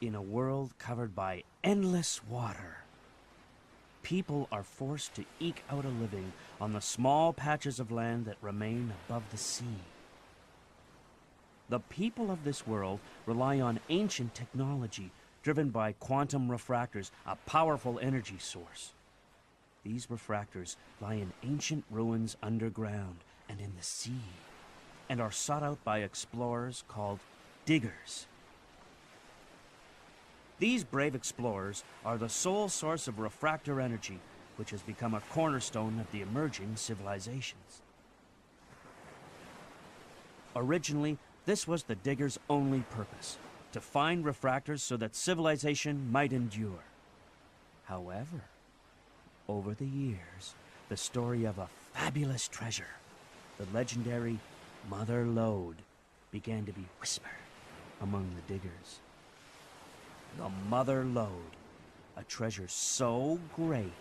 In a world covered by endless water, people are forced to eke out a living on the small patches of land that remain above the sea. The people of this world rely on ancient technology driven by quantum refractors, a powerful energy source. These refractors lie in ancient ruins underground and in the sea, and are sought out by explorers called diggers. These brave explorers are the sole source of refractor energy, which has become a cornerstone of the emerging civilizations. Originally, this was the diggers' only purpose, to find refractors so that civilization might endure. However, over the years, the story of a fabulous treasure, the legendary Mother Lode, began to be whispered among the diggers. The Mother Lode, a treasure so great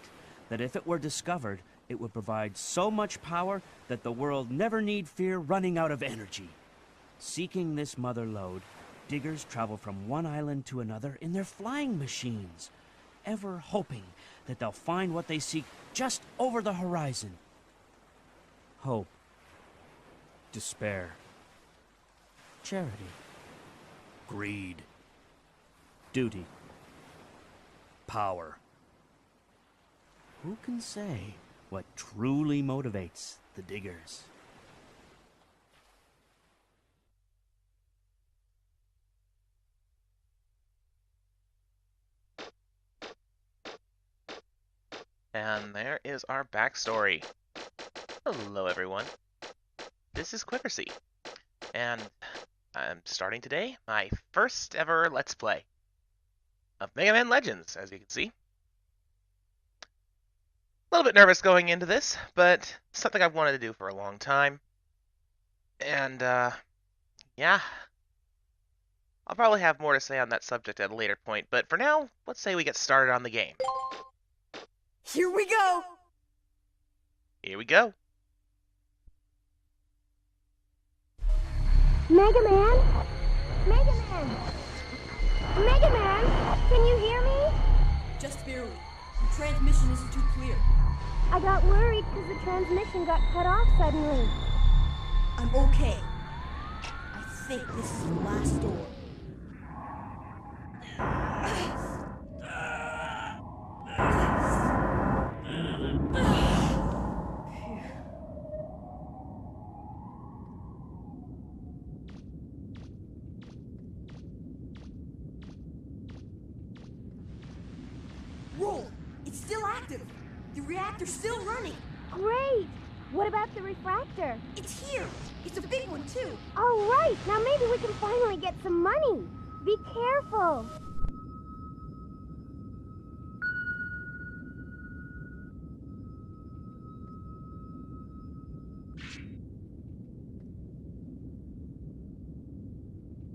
that if it were discovered, it would provide so much power that the world never need fear running out of energy. Seeking this Mother Lode, diggers travel from one island to another in their flying machines, ever hoping that they'll find what they seek just over the horizon. Hope, despair, charity, greed, duty, power. Who can say what truly motivates the diggers? And there is our backstory. Hello everyone, this is Quiversee, and I'm starting today my first ever Let's Play of Mega Man Legends, as you can see. A little bit nervous going into this, but something I've wanted to do for a long time. And, yeah. I'll probably have more to say on that subject at a later point, but for now, let's say we get started on the game. Here we go! Here we go. Mega Man? Mega Man? Mega Man? Can you hear me? Just barely. The transmission isn't too clear. I got worried because the transmission got cut off suddenly. I'm okay. I think this is the last door. Roll! It's still active! The reactor's still running! Great! What about the refractor? It's here! It's a big one, too! All right, now maybe we can finally get some money. Be careful.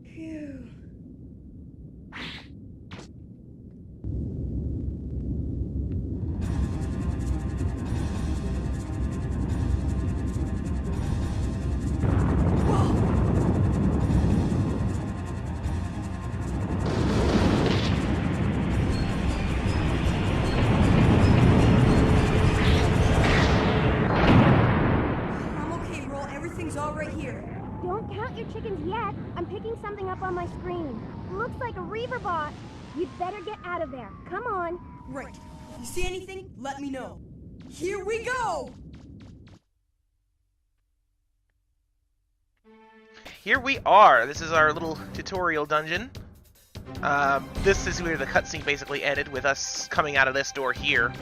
Phew. Don't count your chickens yet. I'm picking something up on my screen. Looks like a Reaver bot. You'd better get out of there. Come on. Right. If you see anything, let me know. Here we go! Here we are. This is our little tutorial dungeon. This is where the cutscene basically ended, with us coming out of this door here.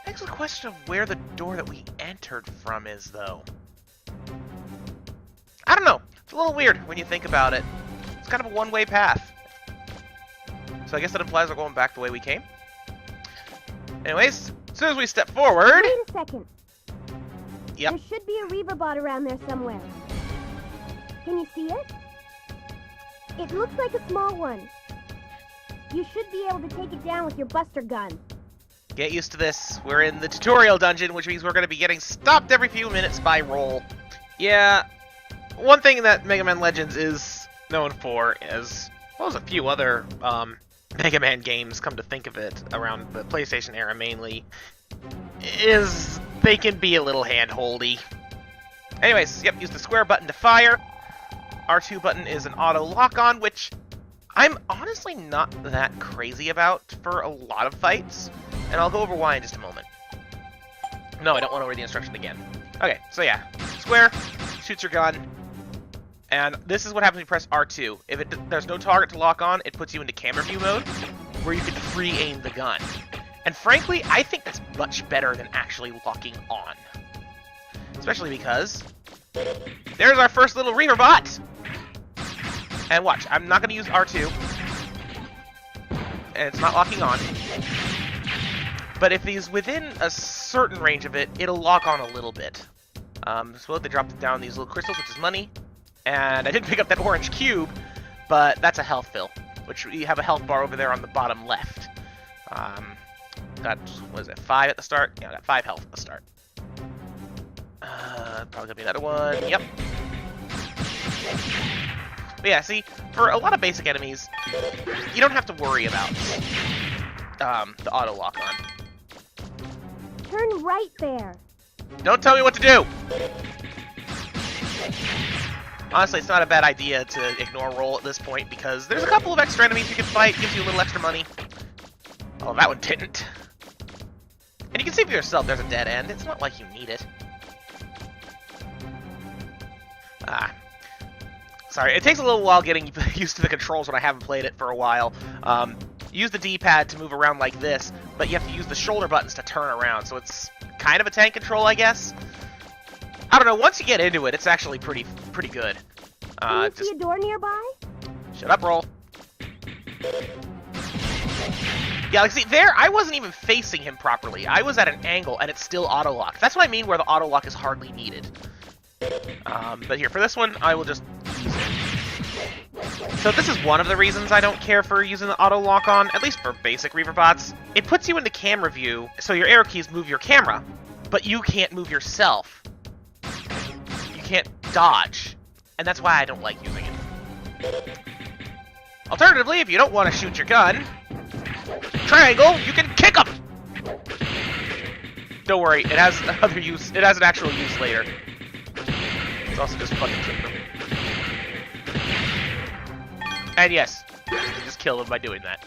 Next, the question of where the door that we entered from is, though. I don't know. It's a little weird when you think about it. It's kind of a one-way path. So I guess that implies we're going back the way we came. Anyways, as soon as we step forward... Wait a second. Yep. There should be a Reaver bot around there somewhere. Can you see it? It looks like a small one. You should be able to take it down with your buster gun. Get used to this. We're in the tutorial dungeon, which means we're going to be getting stopped every few minutes by roll. Yeah, one thing that Mega Man Legends is known for is well as a few other Mega Man games, come to think of it, around the PlayStation era mainly, is they can be a little hand-holdy. Anyways, yep, use the square button to fire. R2 button is an auto lock-on, which I'm honestly not that crazy about for a lot of fights, and I'll go over why in just a moment. No, I don't want to read the instruction again. Okay, so yeah, square, shoots your gun, and this is what happens when you press R2. If there's no target to lock on, it puts you into camera view mode, where you can free aim the gun. And frankly, I think that's much better than actually locking on. Especially because there's our first little Reaver bot! And watch, I'm not going to use R2, and it's not locking on. But if he's within a certain range of it, it'll lock on a little bit. So they dropped down these little crystals, which is money. And I didn't pick up that orange cube, but that's a health fill, which you have a health bar over there on the bottom left. Got, what is it, 5 at the start? Yeah, I got 5 health at the start. Probably gonna be another one. Yep. But yeah, see, for a lot of basic enemies, you don't have to worry about the auto lock on. Turn right there. Don't tell me what to do! Honestly, it's not a bad idea to ignore roll at this point, because there's a couple of extra enemies you can fight, gives you a little extra money. Oh, that one didn't. And you can see for yourself there's a dead end. It's not like you need it. Sorry, it takes a little while getting used to the controls when I haven't played it for a while. Use the D-pad to move around like this, but you have to use the shoulder buttons to turn around, so it's kind of a tank control, I guess. I don't know, once you get into it, it's actually pretty good. Can you see a door nearby? Shut up, roll. Yeah, like, see, there, I wasn't even facing him properly. I was at an angle, and it's still auto-lock. That's what I mean where the auto-lock is hardly needed. But here, for this one, I will just use it. So this is one of the reasons I don't care for using the auto lock on, at least for basic Reaver bots. It puts you into camera view, so your arrow keys move your camera, but you can't move yourself. You can't dodge, and that's why I don't like using it. Alternatively, if you don't want to shoot your gun, triangle, you can kick them! Don't worry, it has other use. It has an actual use later. It's also just fun to kick them. And yes, you can just kill them by doing that.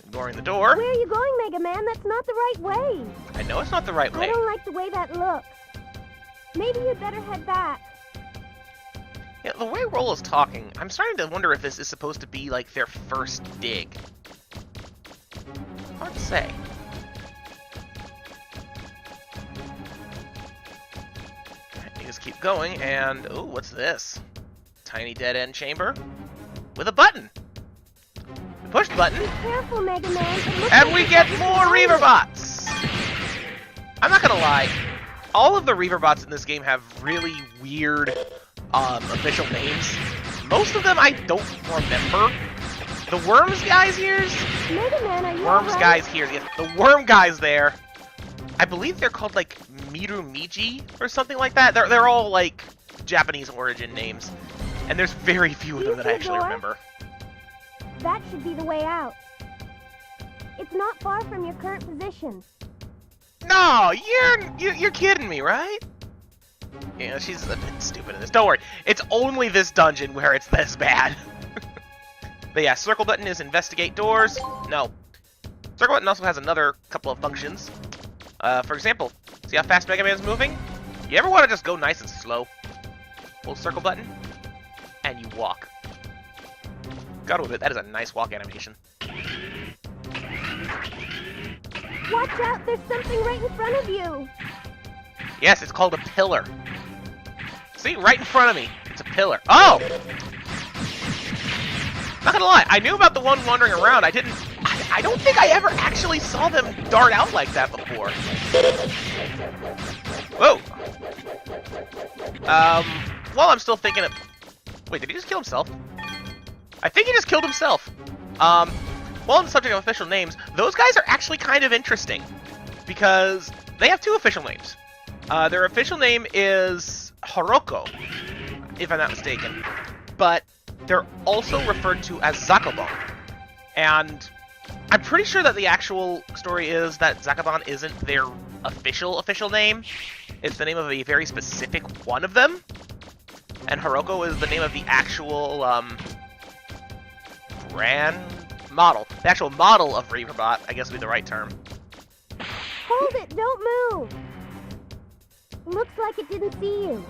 Ignoring the door. Where are you going, Mega Man? That's not the right way. I know it's not the right way. I don't like the way that looks. Maybe you'd better head back. Yeah, the way Roll is talking, I'm starting to wonder if this is supposed to be like their first dig. Hard to say. You just keep going, and oh, what's this? Tiny dead end chamber with a button. We push the button, Be careful, Mega Man. and we get more Reaver bots. I'm not gonna lie, all of the Reaver bots in this game have really weird official names. Most of them I don't remember. The Worms guy's ears? Mega Man, are you Worms alright? guy's here. Yes, the Worm guy's there. I believe they're called like Mirumiji or something like that. They're all like Japanese origin names, and there's very few of them that I actually remember. That should be the way out. It's not far from your current position. No, you're kidding me, right? Yeah, she's a bit stupid in this. Don't worry, it's only this dungeon where it's this bad. But yeah, circle button is investigate doors. No. Circle button also has another couple of functions. For example, see how fast Mega Man's moving? You ever want to just go nice and slow? Hold circle button, and you walk. Gotta admit, that is a nice walk animation. Watch out, there's something right in front of you. Yes, it's called a pillar. See, right in front of me. It's a pillar. Oh! Not gonna lie, I knew about the one wandering around. I don't think I ever actually saw them dart out like that before. Whoa! While I'm still thinking of... Wait, did he just kill himself? I think he just killed himself. While on the subject of official names, those guys are actually kind of interesting. Because they have 2 official names. Their official name is Horoko, if I'm not mistaken. but they're also referred to as Zakobon. And I'm pretty sure that the actual story is that Zakobon isn't their official name. It's the name of a very specific one of them. And Hiroko is the name of the actual brand model. The actual model of Reaverbot, I guess would be the right term. Hold it! Don't move! Looks like it didn't see you.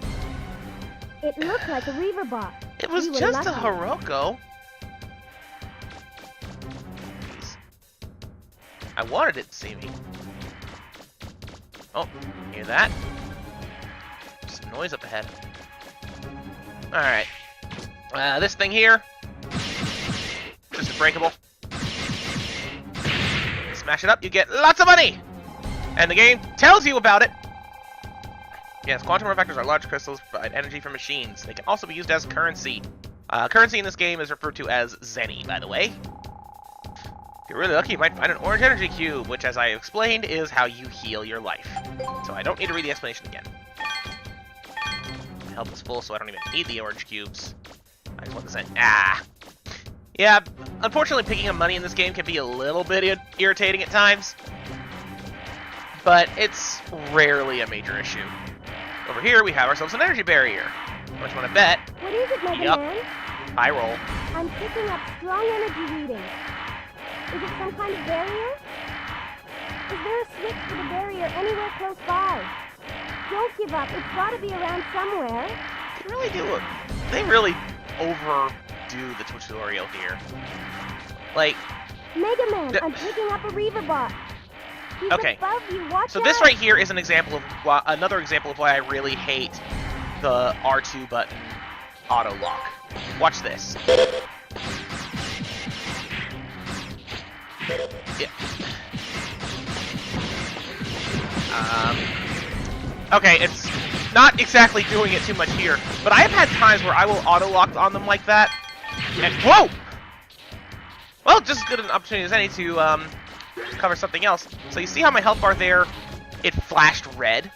It looked like a Reaverbot. It was You were just a lucky. Hiroko. Jeez. I wanted it to see me. Oh, hear that? Some noise up ahead. Alright. This thing here. Just breakable. Smash it up, you get lots of money! And the game tells you about it! Yes, quantum refactors are large crystals that provide energy for machines. They can also be used as currency. Currency in this game is referred to as Zenny, by the way. If you're really lucky, you might find an orange energy cube, which, as I explained, is how you heal your life. So I don't need to read the explanation again. My health is full, so I don't even need the orange cubes. I just want the Zen. Ah! Yeah, unfortunately, picking up money in this game can be a little bit irritating at times. But it's rarely a major issue. Over here, we have ourselves an energy barrier. How much you want to bet? What is it, Mega Yup. Man? High roll. I'm picking up strong energy readings. Is it some kind of barrier? Is there a switch for the barrier anywhere close by? Don't give up. It's got to be around somewhere. They really overdo the tutorial here. Like, Mega Man, The- I'm picking up a Reaverbot. He's Okay. above you. Watch so out. this right here is an example of another example of why I really hate the R2 button auto lock. Watch this. Yeah. Okay, it's not exactly doing it too much here, but I have had times where I will auto lock on them like that. And whoa! Well, just as good an opportunity as any to cover something else. So you see how my health bar there, it flashed red?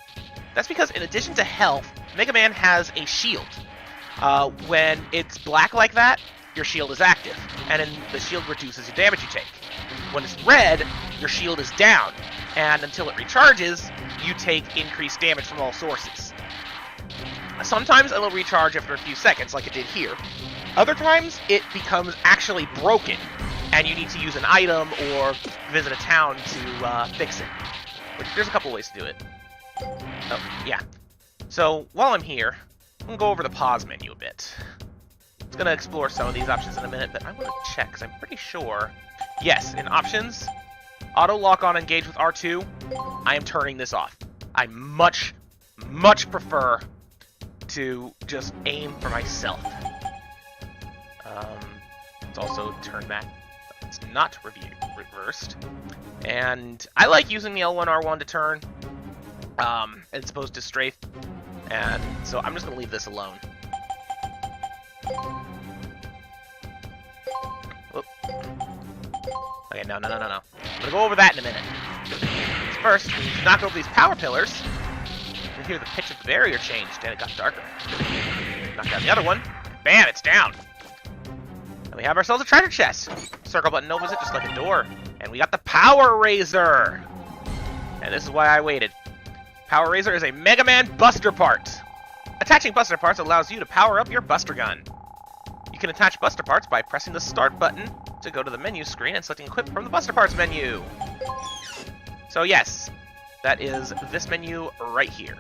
That's because in addition to health, Mega Man has a shield. When it's black like that, your shield is active, and then the shield reduces the damage you take. When it's red, your shield is down, and until it recharges, you take increased damage from all sources. Sometimes it'll recharge after a few seconds, like it did here. Other times, it becomes actually broken, and you need to use an item or visit a town to fix it. Which, there's a couple ways to do it. Oh, yeah. So, while I'm here, I'm going to go over the pause menu a bit. I'm going to explore some of these options in a minute, but I want to check, because I'm pretty sure... Yes, in options, auto lock on engage with R2, I am turning this off. I much prefer to just aim for myself. Let's also turn that. It's not reversed. And I like using the L1, R1 to turn, as opposed to strafe. And so I'm just going to leave this alone. Whoop. Okay, no. I'm going to go over that in a minute. First, we need to knock over these power pillars. You hear the pitch of the barrier changed, and it got darker. Knock down the other one. Bam, it's down. And we have ourselves a treasure chest. Circle button opens it just like a door. And we got the Power Razor. And this is why I waited. Power Razor is a Mega Man Buster part. Attaching Buster parts allows you to power up your Buster Gun. You can attach Buster parts by pressing the Start button to go to the menu screen and selecting Equip from the Buster Parts menu. So yes, that is this menu right here.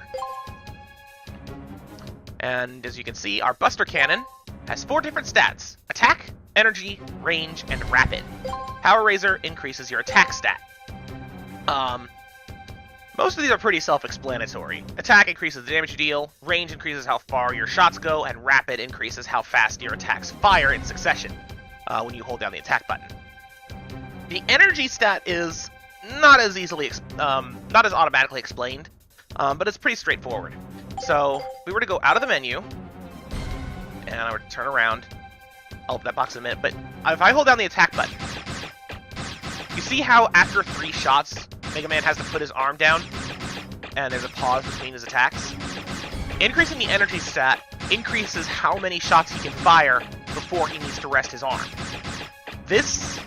And as you can see, our Buster Cannon has 4 different stats: Attack, Energy, Range, and Rapid. Power Razor increases your attack stat. Most of these are pretty self-explanatory. Attack increases the damage you deal, range increases how far your shots go, and rapid increases how fast your attacks fire in succession when you hold down the attack button. The energy stat is not as automatically explained, but it's pretty straightforward. So, if we were to go out of the menu, and I were to turn around, I'll open that box in a minute, but if I hold down the attack button, you see how after 3 shots, Mega Man has to put his arm down, and there's a pause between his attacks? Increasing the energy stat increases how many shots he can fire before he needs to rest his arm. This,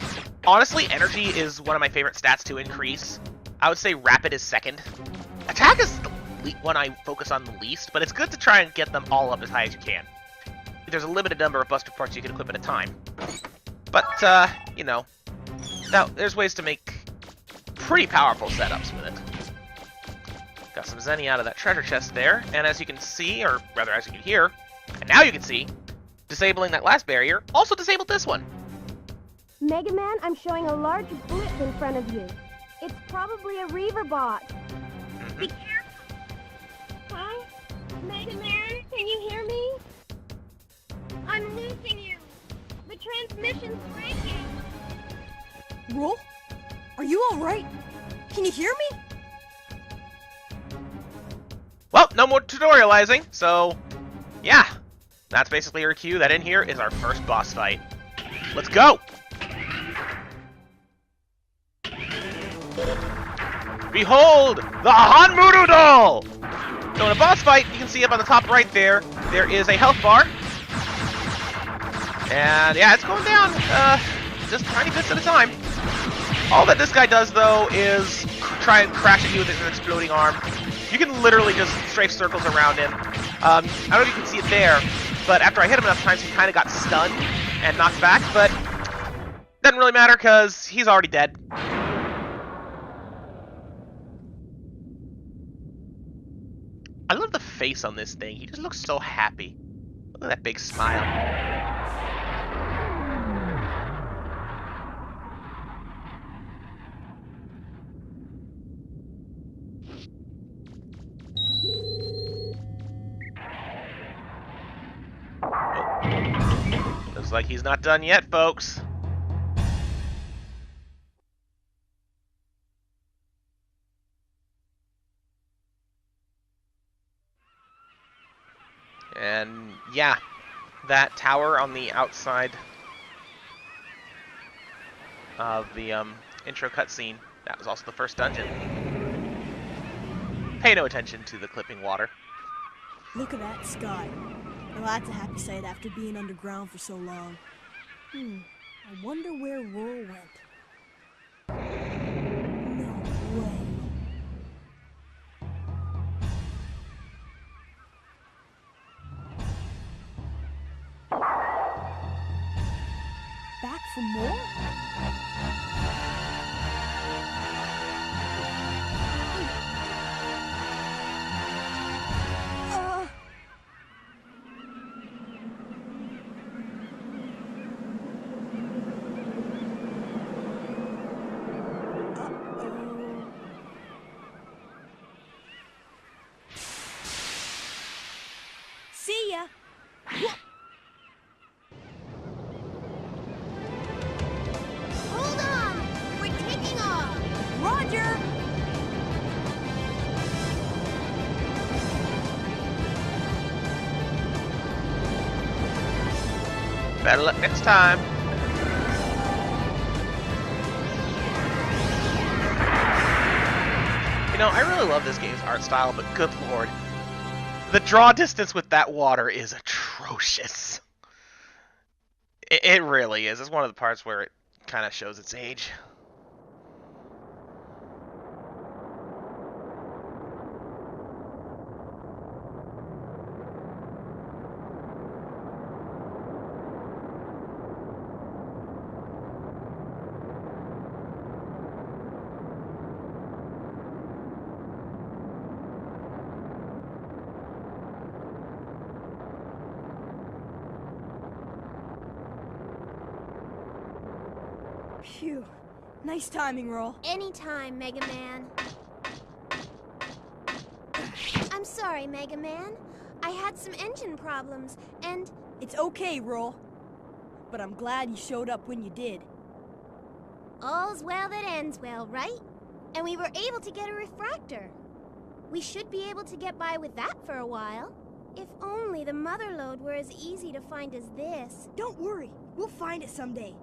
honestly, energy is one of my favorite stats to increase. I would say rapid is second. Attack is the one I focus on the least, but it's good to try and get them all up as high as you can. There's a limited number of buster parts you can equip at a time. But, you know, now there's ways to make pretty powerful setups with it. Got some Zenny out of that treasure chest there, and as you can see, or rather as you can hear, and now you can see, disabling that last barrier also disabled this one. Mega Man, I'm showing a large blip in front of you. It's probably a Reaver bot. Be careful. Huh? Mega Man, can you hear me? I'm losing you. The transmission's breaking. Roll? Are you alright? Can you hear me? Well, no more tutorializing, so yeah. That's basically our cue. That in here is our first boss fight. Let's go! Behold, the Hanmuru doll! So in a boss fight, you can see up on the top right there, there is a health bar. And yeah, it's going down, just tiny bits at a time. All that this guy does, though, is try and crash at you with his exploding arm. You can literally just strafe circles around him. I don't know if you can see it there, but after I hit him enough times, he kind of got stunned and knocked back, but doesn't really matter because he's already dead. I love the face on this thing. He just looks so happy. Look at that big smile. Oh. Looks like he's not done yet, folks. And yeah, that tower on the outside of the intro cutscene, that was also the first dungeon. Pay no attention to the clipping water. Look at that sky. Well, that's a happy sight after being underground for so long. I wonder where Roar went. No way. Back for more? See ya. Hold on! We're taking off! Roger! Better luck next time. You know, I really love this game's art style, but good lord. The draw distance with that water is atrocious. It really is. It's one of the parts where it kind of shows its age. Phew. Nice timing, Roll. Anytime, Mega Man. I'm sorry, Mega Man. I had some engine problems, and... It's okay, Roll. But I'm glad you showed up when you did. all's well that ends well, right? And we were able to get a refractor. We should be able to get by with that for a while. If only the Mother Lode were as easy to find as this. Don't worry. We'll find it someday.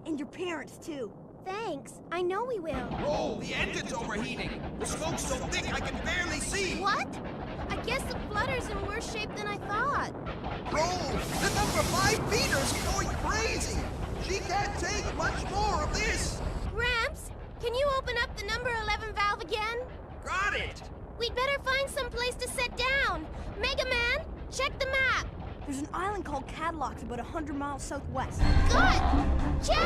And your parents, too. Thanks. I know we will. Oh, the engine's overheating. The smoke's so thick I can barely see. What? I guess the flutter's in worse shape than I thought. Bro, the number 5 feeder's going crazy. She can't take much more of this. Gramps, can you open up the number 11 valve again? Got it. We'd better find some place to set down. Mega Man, check the map. There's an island called Cadilloc's about 100 miles southwest. Good! Check!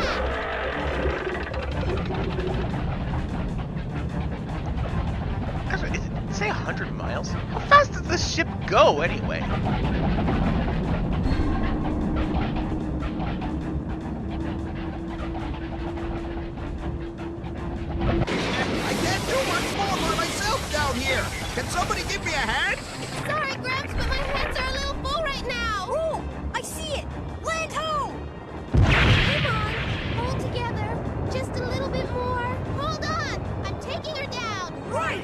Actually, did it say 100 miles? How fast does this ship go, anyway? I can't do much more by myself down here. Can somebody give me a hand? Sorry, Gramps, but my hands are a little full right now. Oh, I see it! Land ho! Come on, hold together. Just a little bit more. Hold on, I'm taking her down. Right!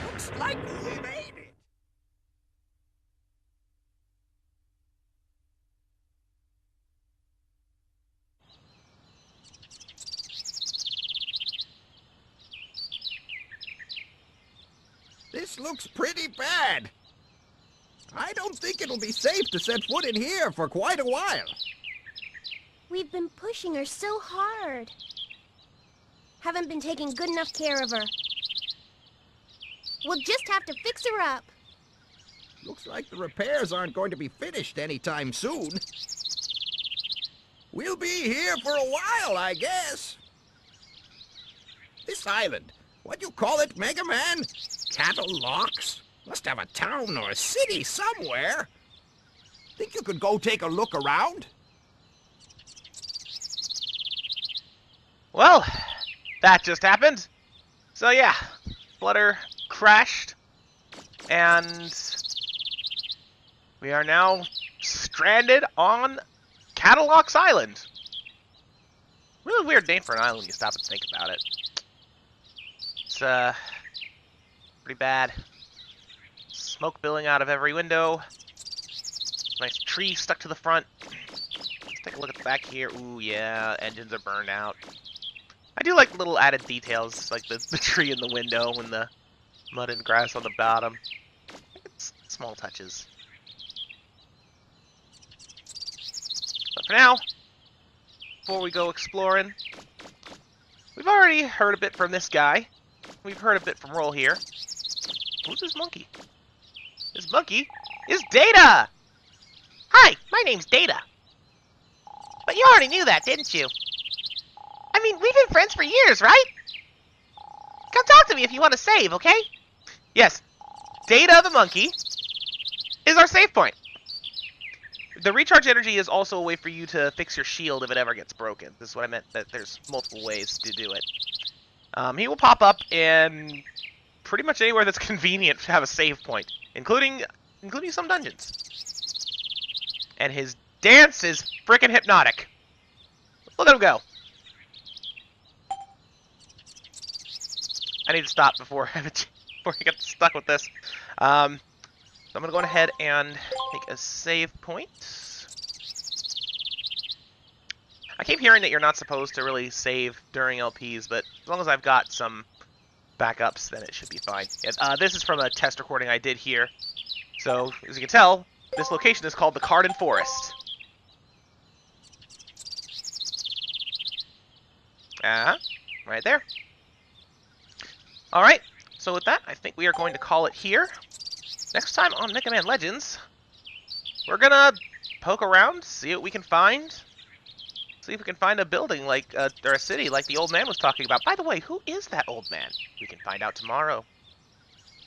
Looks like we made it. This looks pretty bad. I don't think it'll be safe to set foot in here for quite a while. We've been pushing her so hard. Haven't been taking good enough care of her. We'll just have to fix her up. Looks like the repairs aren't going to be finished anytime soon. We'll be here for a while, I guess. This island, what you call it, Mega Man? Cadilloc's? Must have a town or a city somewhere. Think you could go take a look around? Well, that just happened. So yeah, Flutter crashed, and we are now stranded on Cadilloc's Island. Really weird name for an island when you stop and think about it. It's pretty bad. Smoke billowing out of every window. Nice tree stuck to the front. Let's take a look at the back here. Ooh, yeah, engines are burned out. I do like little added details, like the tree in the window and the mud and grass on the bottom. It's small touches. But for now, before we go exploring, we've already heard a bit from this guy. We've heard a bit from Roll here. Who's this monkey? This monkey is Data! Hi, my name's Data. But you already knew that, didn't you? I mean, we've been friends for years, right? Come talk to me if you want to save, okay? Yes, Data the monkey is our save point. The recharge energy is also a way for you to fix your shield if it ever gets broken. This is what I meant, that there's multiple ways to do it. He will pop up in pretty much anywhere that's convenient to have a save point, including some dungeons. And his dance is frickin' hypnotic. Look at him go. I need to stop before he gets stuck with this. So I'm gonna go ahead and make a save point. I keep hearing that you're not supposed to really save during LPs, but as long as I've got some backups, then it should be fine. And, this is from a test recording I did here. So, as you can tell, this location is called the Carden Forest. Right there. Alright, so with that, I think we are going to call it here. Next time on Mega Man Legends, we're gonna poke around, see what we can find. See if we can find a building like, or a city like the old man was talking about. By the way, who is that old man? We can find out tomorrow.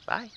Bye.